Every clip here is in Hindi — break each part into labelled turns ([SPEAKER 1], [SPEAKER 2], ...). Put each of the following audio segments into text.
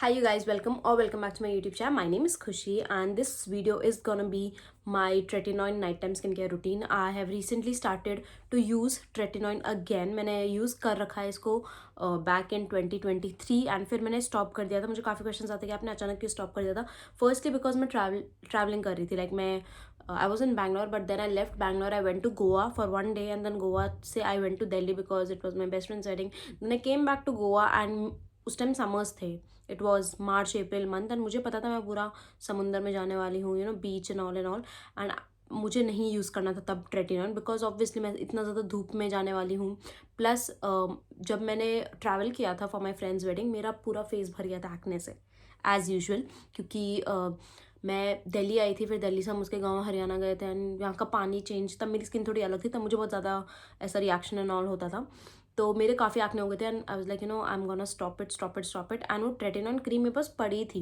[SPEAKER 1] Hi you guys, welcome back to my YouTube channel. My name is Khushi and this video is gonna be my tretinoin nighttime skincare routine. I have recently started to use tretinoin again. मैंने यूज़ कर रखा है इसको बैक इन 2023 एंड फिर मैंने स्टॉप कर दिया था. मुझे काफ़ी क्वेश्चन आते कि आपने अचानक क्यों स्टॉप कर दिया था. फर्स्टली बिकॉज मैं ट्रैवलिंग कर रही थी. लाइक मैं I was in Bangalore, but then I left Bangalore. I went to Goa for one day, and then Goa से I went to Delhi because it was my best friend's wedding. Then I came back to Goa, and उस टाइम समर्स थे. It was March April month and मुझे पता था मैं पूरा समुंदर में जाने वाली हूँ, बीच एंड ऑल एंड मुझे नहीं यूज़ करना था तब ट्रेटिनॉन बिकॉज ऑब्वियसली मैं इतना ज़्यादा धूप में जाने वाली हूँ. प्लस जब मैंने ट्रैवल किया था फॉर माई फ्रेंड्स वेडिंग, मेरा पूरा फेस भर गया था एक्ने से एज़ यूजल, क्योंकि मैं दिल्ली आई थी. फिर दिल्ली से हम उसके गांव हरियाणा गए थे एंड यहाँ का पानी चेंज, तब मेरी स्किन थोड़ी अलग थी, तब मुझे बहुत ज़्यादा ऐसा रिएक्शन एंड ऑल होता था. तो मेरे काफ़ी एक्ने हो गए थे and I was like I am gonna stop it and वो ट्रेटिनॉन क्रीम मेरे पास पड़ी थी.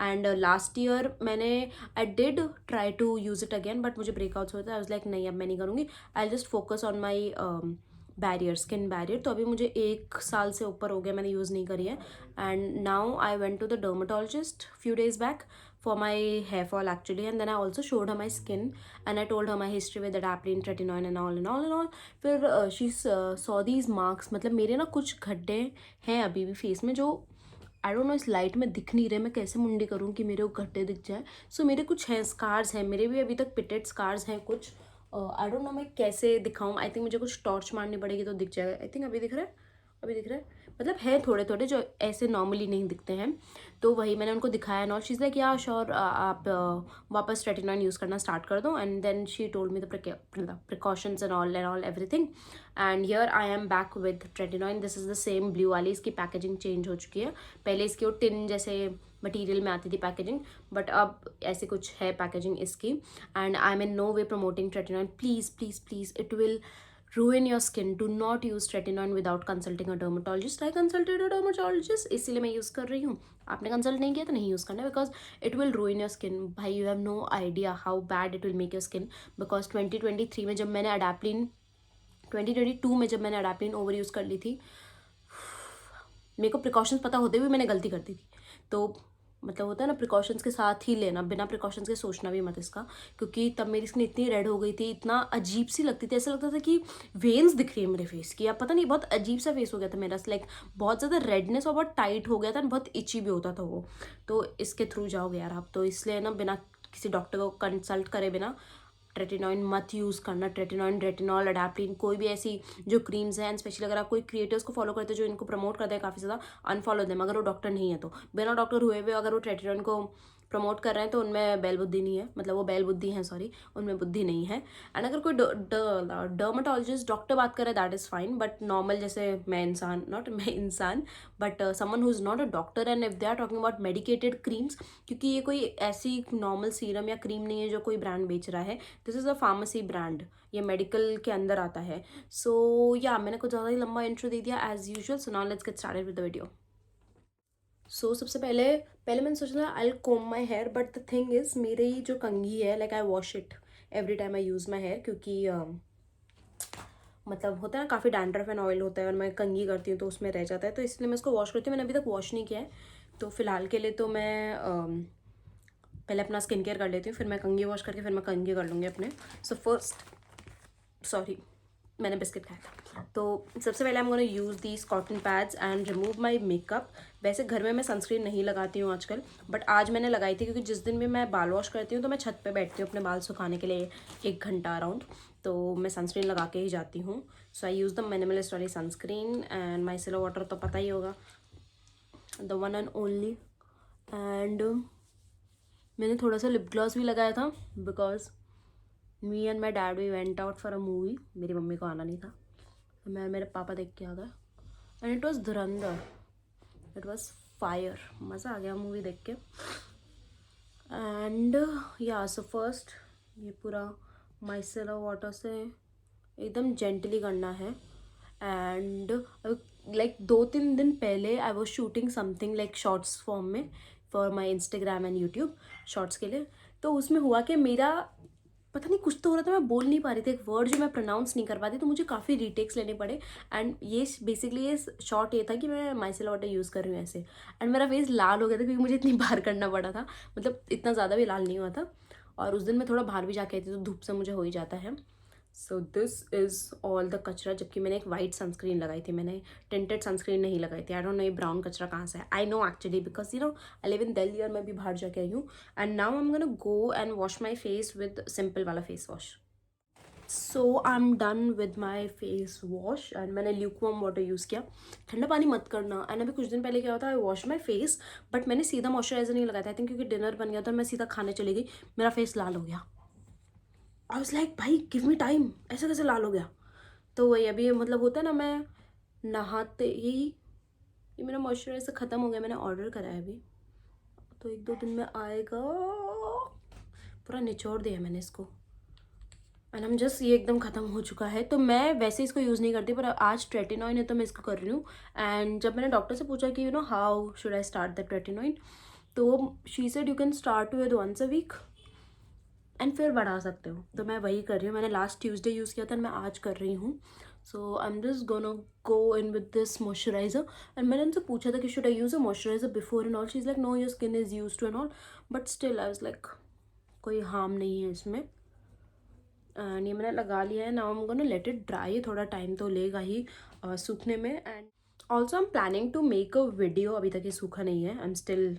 [SPEAKER 1] एंड लास्ट ईयर मैंने I did try to use it again, but मुझे ब्रेकआउट्स होते. आई वाज लाइक नहीं, अब मैं नहीं करूँगी. I just focus on my barrier, skin barrier. तो अभी मुझे 1 साल से ऊपर हो गया मैंने यूज़ नहीं करी है. And now I went to the dermatologist few days back for my hair fall actually, and then I also showed her my skin and I told her my history with adapalene, tretinoin and all. फिर she saw these marks. मतलब मेरे ना कुछ गड्ढे हैं अभी भी फेस में जो आई डोंट नो इस लाइट में दिख नहीं रहे. मैं कैसे मुंडी करूँ कि मेरे वो गड्ढे दिख जाए. सो मेरे कुछ हैं, स्कार्स हैं मेरे भी अभी तक, पिटेड स्कार्स हैं कुछ. आई डोंट नो मैं कैसे दिखाऊँ. आई थिंक मुझे कुछ टॉर्च मारनी पड़ेगी तो दिख जाएगा. आई थिंक अभी दिख रहा है, अभी दिख रहा है. मतलब है थोड़े थोड़े जो ऐसे नॉर्मली नहीं दिखते हैं. तो वही मैंने उनको दिखाया and all. She is like yeah sure, आप वापस ट्रेटिनॉन यूज़ करना स्टार्ट कर दो. And then she told me the precautions and all everything. And here I am back with tretinoin. This is the same blue वाली. इसकी पैकेजिंग चेंज हो चुकी है. पहले इसकी वो टिन जैसे मटेरियल में आती थी पैकेजिंग, बट अब ऐसे कुछ है पैकेजिंग इसकी. And I am in no way promoting tretinoin. Please please please, it will ruin your skin. Do not use tretinoin without consulting a dermatologist. I consulted a dermatologist, इसीलिए मैं यूज़ कर रही हूँ. आपने कंसल्ट नहीं किया तो नहीं यूज़ करना, because it will ruin your skin. भाई you have no idea how bad it will make your skin. Because 2023 में जब मैंने अडाप्लिन 2022 में जब मैंने अडाप्लिन ओवर यूज़ कर ली थी, मेरे को प्रिकॉशंस पता होते हुए मैंने गलती कर दी थी. तो मतलब होता है ना, प्रिकॉशंस के साथ ही लेना, बिना प्रिकॉशंस के सोचना भी मत इसका. क्योंकि तब मेरी स्किन इतनी रेड हो गई थी, इतना अजीब सी लगती थी, ऐसा लगता था कि वेन्स दिख रही है मेरे फेस की. अब पता नहीं, बहुत अजीब सा फेस हो गया था मेरा. लाइक बहुत ज़्यादा रेडनेस और बहुत टाइट हो गया था, बहुत इची भी होता था वो. तो इसके थ्रू जाओगे यार आप, तो इसलिए ना बिना किसी डॉक्टर को कंसल्ट करे बिना ट्रेटिनॉइन मत यूज़ करना. ट्रेटिनॉइन, रेटिनॉल, अडाप्टिन, कोई भी ऐसी जो क्रीम्स हैं, एंड स्पेशली अगर आप कोई क्रिएटर्स को फॉलो करते हैं जो इनको प्रमोट करते हैं काफ़ी ज़्यादा, अनफॉलो देम. अगर वो डॉक्टर नहीं है तो, बिना डॉक्टर हुए हुए अगर वो ट्रेटिनॉइन को प्रमोट कर रहे हैं तो उनमें बैल बुद्धि नहीं है. मतलब वो बैल बुद्धि है, सॉरी, उनमें बुद्धि नहीं है. एंड अगर कोई डर्माटोलॉजिस्ट डॉक्टर बात करे that is fine, but normal जैसे मैं इंसान, नॉट मैं इंसान, but someone who is not a doctor, and if they are talking about medicated creams, क्योंकि ये कोई ऐसी नॉर्मल सीरम या क्रीम नहीं है जो कोई ब्रांड बेच रहा है. This is a pharmacy brand, ये मेडिकल के अंदर आता है. सो या मैंने कुछ ज़्यादा ही लंबा इंट्रो दे दिया as usual. So now let's get started with the video. So सबसे पहले पहले मैंने सोचा था I comb my hair, but the thing is मेरी जो कंघी है, like I wash it every time I use my hair. क्योंकि मतलब होता है ना, काफ़ी डैंड्रफ एंड ऑयल होता है और मैं कंघी करती हूँ तो उसमें रह जाता है, तो इसलिए मैं इसको वॉश करती हूँ. मैंने अभी तक वॉश नहीं किया है. तो फिलहाल के लिए तो मैं पहले अपना स्किन केयर कर लेती हूँ, फिर मैं कंघी वॉश करके फिर मैं कंघी कर लूँगी अपने. सो फर्स्ट, सॉरी, मैंने बिस्किट खाया था. तो सबसे पहले आई am gonna use these cotton pads and remove my makeup. वैसे घर में मैं सनस्क्रीन नहीं लगाती हूँ आजकल, बट आज मैंने लगाई थी क्योंकि जिस दिन भी मैं बाल वॉश करती हूँ तो मैं छत पे बैठती हूँ अपने बाल सुखाने के लिए 1 घंटा अराउंड. तो मैं सनस्क्रीन लगा के ही जाती हूँ. So I use the minimalist वाली सनस्क्रीन एंड माइसेलर वाटर तो पता ही होगा, the one and only. And मैंने थोड़ा सा लिप ग्लॉस भी लगाया था because me and my dad we went out for a movie. मेरी मम्मी को आना नहीं था तो मैं मेरे पापा देख के आ गए. And it was Dhurandhar, it was fire. मज़ा आ गया मूवी देख के. एंड या सो फर्स्ट ये पूरा माइसेलर वाटर से एकदम जेंटली करना है. एंड लाइक 2-3 दिन पहले I was shooting something like shorts form में for my Instagram and YouTube shorts के लिए. तो उसमें हुआ कि मेरा पता नहीं कुछ तो हो रहा था, मैं बोल नहीं पा रही थी, एक वर्ड जो मैं प्रोनाउंस नहीं कर पाती, तो मुझे काफ़ी रीटेक्स लेने पड़े। एंड ये बेसिकली ये शॉर्ट ये था कि मैं माइसेल वाटर यूज़ कर रही हूँ ऐसे। एंड मेरा फेस लाल हो गया था क्योंकि मुझे इतनी बार करना पड़ा था, मतलब इतना ज़्यादा भी लाल नहीं हुआ था। और उस दिन मैं थोड़ा बाहर भी जाके आई थी, तो धूप से मुझे हो ही जाता है। So this is all the कचरा, जबकि मैंने एक वाइट सनस्क्रीन लगाई थी, मैंने टिंटेड सनस्क्रीन नहीं लगाई थी। आई डोंट नो ये ब्राउन कचरा कहाँ से है। I know actually because I live in Delhi और मैं भी बाहर जाके आई हूँ। And now I am gonna go and wash my face with simple वाला face wash. So I am done with my face wash and मैंने ल्यूकवार्म वाटर यूज़ किया। ठंडा पानी मत करना। एंड अभी कुछ दिन पहले क्या होता है, आई वॉश माई फेस बट मैंने सीधा मॉइस्चराइजर नहीं लगाया था। आई थिंक क्योंकि डिनर बन गया था, मैं सीधा खाने चली गई, मेरा फेस लाल हो गया। आई वाज लाइक भाई गिव मी टाइम, ऐसे कैसे लाल हो गया। तो वही अभी मतलब होता है ना, मैं नहाते ही ये मेरा मॉइस्चराइजर ख़त्म हो गया, मैंने ऑर्डर करा है अभी, तो 1-2 दिन में आएगा। पूरा निचोड़ दिया मैंने इसको एंड हम जस्ट ये एकदम ख़त्म हो चुका है। तो मैं वैसे इसको यूज़ नहीं करती, पर आज ट्रेटिनॉइन है तो मैं इसको कर रही हूँ। एंड जब मैंने डॉक्टर से पूछा कि how should I start the tretinoin, तो she said you can start with once a week and फिर बढ़ा सकते हो। तो मैं वही कर रही हूँ, मैंने लास्ट ट्यूसडे यूज़ किया था एंड मैं आज कर रही हूँ। So I am just gonna go in with this moisturizer. And मैंने उनसे पूछा था कि should I use a moisturizer before and all, she is like no your skin is used to and all, but still I was like कोई हार्म नहीं है इसमें। एंड ये मैंने लगा लिया है। Now I am gonna let it dry, थोड़ा टाइम तो लेगा ही सूखने में। And also I am planning to make a video, अभी तक ये सूखा नहीं है, I am still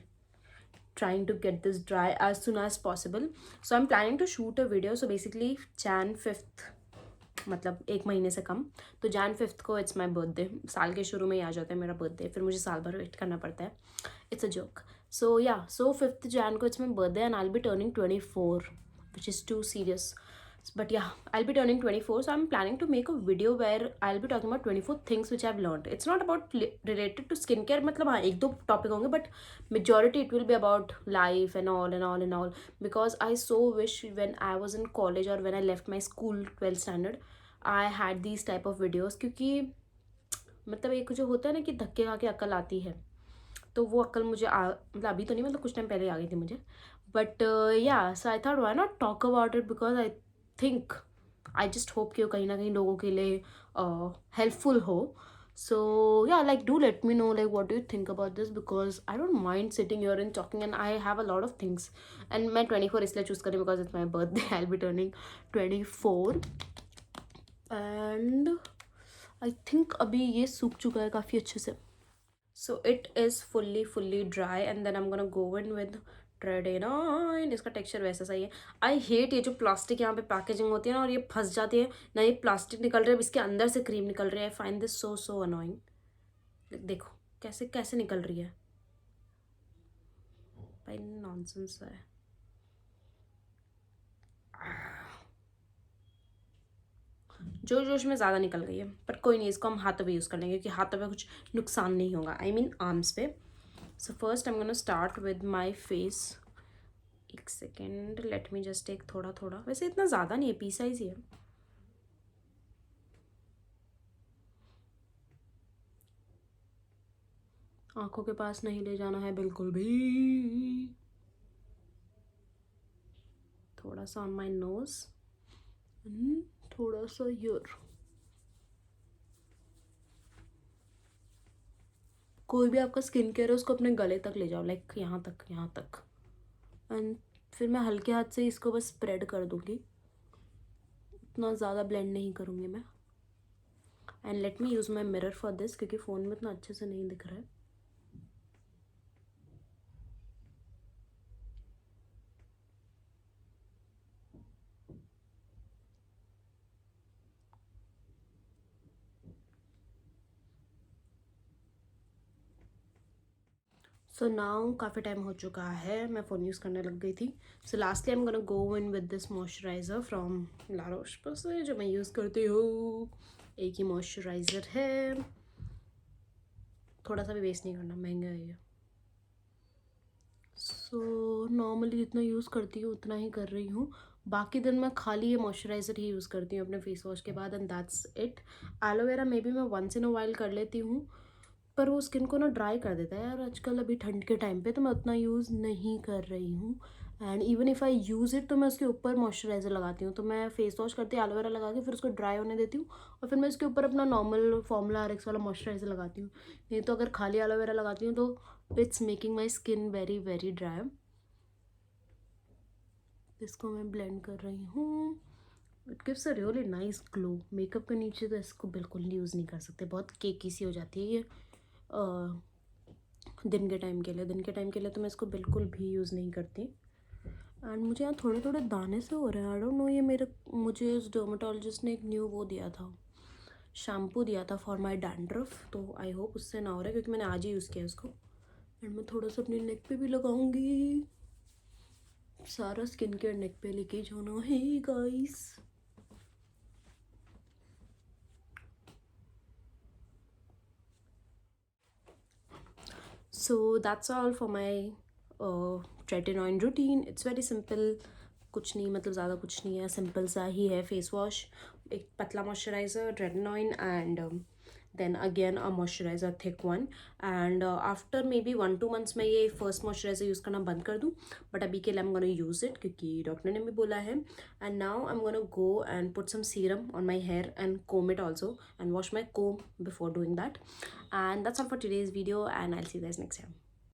[SPEAKER 1] trying to get this dry as soon as possible. So I'm planning to shoot a video. So basically Jan 5th, मतलब 1 महीने से कम, तो Jan 5th को इट्स माई बर्थडे। साल के शुरू में ही आ जाता है मेरा बर्थडे, फिर मुझे साल भर वेट करना पड़ता है। It's a joke. So yeah, so 5th Jan को it's my birthday and I will be turning 24, which is too serious. But yeah, I'll be turning 24, so I'm planning to make a video where I'll be talking about 24 things which I've learned. It's not about related to skincare, मतलब हाँ 1-2 टॉपिक होंगे, but majority it will be about life and all and all and all. Because I so wish when I was in college or when I left my school 12th standard, I had these type of videos, क्योंकि मतलब एक जो होता है ना कि धक्के खा के अक्ल आती है, तो वो अक्ल मुझे मतलब अभी तो नहीं, मतलब कुछ टाइम पहले आ गई थी मुझे। But yeah, so I thought why not talk about it, because I think, I just hope कि वो कहीं ना कहीं लोगों के लिए हेल्पफुल हो। सो या, like do let me know like what do you think about this, because I don't mind sitting here and talking and I have a lot of things. And मैं 24 इसलिए चूज़ करी because it's my birthday, I will be turning 24। And I think अभी ये सूख चुका है काफ़ी अच्छे से। So it is fully dry and then I'm gonna go in with Tretinoin। इसका टेक्सचर वैसा सही है। आई हेट ये जो प्लास्टिक यहाँ पे पैकेजिंग होती है ना, और ये फंस जाती है ना, ये प्लास्टिक निकल रहा है, इसके अंदर से क्रीम निकल रही है। I find this so annoying. देखो कैसे कैसे निकल रही है भाई, नॉनसेंस है। जोश में ज़्यादा निकल गई है, पर कोई नहीं, इसको हम हाथों पे यूज़ कर लेंगे क्योंकि हाथों पे कुछ नुकसान नहीं होगा, आई मीन आर्म्स पे। So first I am gonna start with my face. एक second, let me just take थोड़ा थोड़ा, वैसे इतना ज़्यादा नहीं है, पी साइज ही है। आंखों के पास नहीं ले जाना है बिल्कुल भी। थोड़ा सा ऑन माई नोज, थोड़ा सा यर। कोई भी आपका स्किन केयर है उसको अपने गले तक ले जाओ, लाइक यहाँ तक, यहाँ तक। एंड फिर मैं हल्के हाथ से इसको बस स्प्रेड कर दूँगी, इतना ज़्यादा ब्लेंड नहीं करूँगी मैं। And let me use my mirror for this, क्योंकि फ़ोन में इतना अच्छे से नहीं दिख रहा है। सो नाउ काफ़ी टाइम हो चुका है, मैं फ़ोन यूज़ करने लग गई थी। So lastly I am gonna go in with this moisturizer from La Roche-Posay, जो मैं यूज़ करती हूँ। एक ही मॉइस्चराइज़र है, थोड़ा सा भी वेस्ट नहीं करना, महंगा है ये। सो नॉर्मली जितना यूज़ करती हूँ उतना ही कर रही हूँ। बाकी दिन मैं खाली ये मॉइस्चराइज़र ही यूज़ करती हूँ अपने फेस वॉश के बाद, and that's it. Aloe vera may be मैं वंस इन अ वाइल कर लेती हूँ, पर वो स्किन को ना ड्राई कर देता है यार आजकल, अभी ठंड के टाइम पे, तो मैं उतना यूज़ नहीं कर रही हूँ। And even if I use it तो मैं उसके ऊपर मॉइस्चराइज़र लगाती हूँ। तो मैं फेस वॉश करती हूँ एलोवेरा लगा के, फिर उसको ड्राई होने देती हूँ और फिर मैं इसके ऊपर अपना नॉर्मल फॉर्मूला RX वाला मॉइस्चराइज़र लगाती हूँ। नहीं तो अगर खाली एलोवेरा लगाती हूँ तो it's making my skin very very dry. इसको मैं ब्लेंड कर रही हूँ। It gives a really nice glow. Makeup के नीचे तो इसको बिल्कुल यूज़ नहीं कर सकते, बहुत केकी सी हो जाती है ये दिन के टाइम के लिए। दिन के टाइम के लिए तो मैं इसको बिल्कुल भी यूज़ नहीं करती। एंड मुझे यहाँ थोड़े थोड़े दाने से हो रहे हैं, आई डोंट नो। ये मुझे इस डर्माटोलॉजिस्ट ने एक न्यू वो दिया था, शैम्पू दिया था फॉर माई डैंड्रफ, तो आई होप उससे ना हो रहा है क्योंकि मैंने आज ही यूज़ किया इसको। एंड मैं थोड़ा सा अपनी नेक पे भी लगाऊंगी। सारा स्किन केयर नेक पे लेके जाना है guys. So that's all for my tretinoin routine. It's very simple. कुछ नहीं, मतलब ज़्यादा कुछ नहीं है, सिंपल सा ही है। फेस वॉश, एक पतला moisturiser, tretinoin, and then again a moisturiser thick one. And after maybe 1-2 months में ये फर्स्ट मॉइस्चराइज़र यूज़ करना बंद कर दूँ, बट अभी के लिए I am gonna use it क्योंकि डॉक्टर ने भी बोला है। And now I am gonna go and put some serum on my hair and comb it also and wash my comb before doing that. And that's all for today's video, and I'll see you guys next time.